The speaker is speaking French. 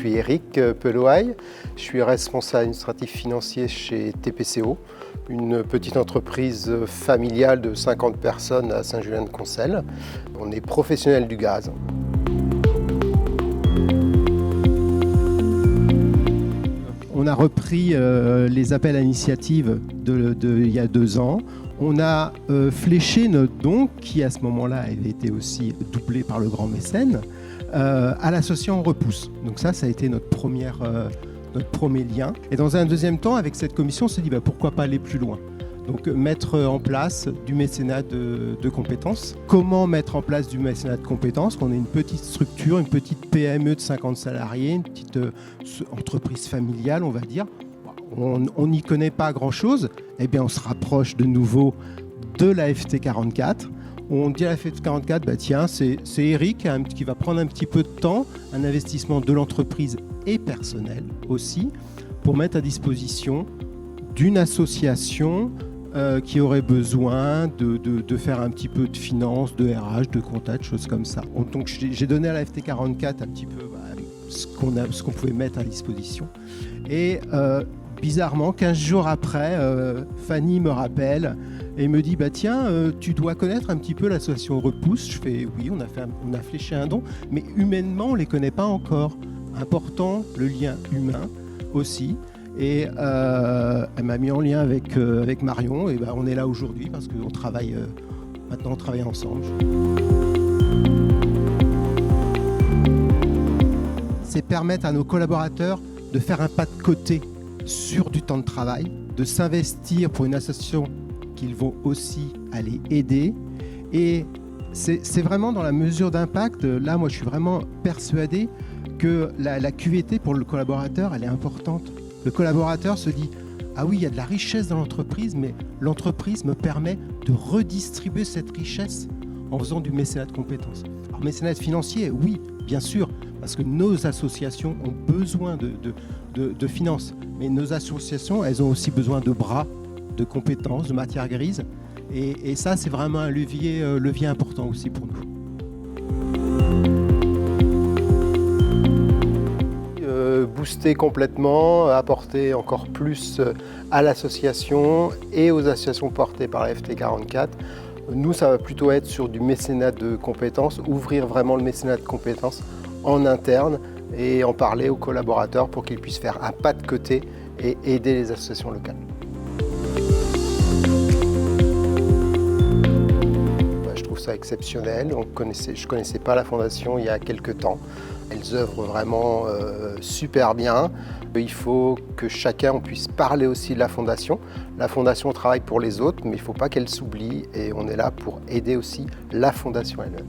suis Eric Pelouaille, je suis responsable administratif financier chez TPCO, une petite entreprise familiale de 50 personnes à Saint-Julien-de-Concelles. On est professionnel du gaz. On a repris les appels à initiative il y a 2 ans. On a fléché notre don, qui à ce moment-là avait été aussi doublé par le grand mécène, à l'association Repousse. Donc ça a été notre premier lien. Et dans un deuxième temps, avec cette commission, on s'est dit pourquoi pas aller plus loin. Donc mettre en place du mécénat de compétences. Comment mettre en place du mécénat de compétences? On est une petite structure, une petite PME de 50 salariés, une petite entreprise familiale, on va dire. On n'y connaît pas grand-chose. Eh bien, on se rapproche de nouveau de la FT44. On dit à la FT44, tiens, c'est Eric qui va prendre un petit peu de temps, un investissement de l'entreprise et personnel aussi, pour mettre à disposition d'une association qui aurait besoin de faire un petit peu de finance, de RH, de compta, de choses comme ça. Donc j'ai donné à la FT44 un petit peu ce qu'on pouvait mettre à disposition. Et bizarrement, 15 jours après, Fanny me rappelle et me dit tiens, tu dois connaître un petit peu l'association Repousse. Je fais oui, on a fléché un don, mais humainement, on ne les connaît pas encore. Important, le lien humain aussi. Et elle m'a mis en lien avec Marion, et on est là aujourd'hui parce qu'on travaille maintenant, on travaille ensemble. C'est permettre à nos collaborateurs de faire un pas de côté sur du temps de travail, de s'investir pour une association qu'ils vont aussi aller aider. Et c'est vraiment dans la mesure d'impact. Là, moi, je suis vraiment persuadé que la QVT pour le collaborateur, elle est importante. Le collaborateur se dit « Ah oui, il y a de la richesse dans l'entreprise, mais l'entreprise me permet de redistribuer cette richesse en faisant du mécénat de compétences. » Alors, mécénat financier, oui, bien sûr, parce que nos associations ont besoin de finances. Mais nos associations, elles ont aussi besoin de bras, de compétences, de matières grises. Et ça, c'est vraiment un levier important aussi pour nous. Booster complètement, apporter encore plus à l'association et aux associations portées par la FT44. Nous, ça va plutôt être sur du mécénat de compétences, ouvrir vraiment le mécénat de compétences en interne et en parler aux collaborateurs pour qu'ils puissent faire un pas de côté et aider les associations locales. Je trouve ça exceptionnel. Je ne connaissais pas la fondation il y a quelques temps. Elles œuvrent vraiment super bien. Il faut que chacun puisse parler aussi de la fondation. La fondation travaille pour les autres, mais il ne faut pas qu'elle s'oublie et on est là pour aider aussi la fondation elle-même.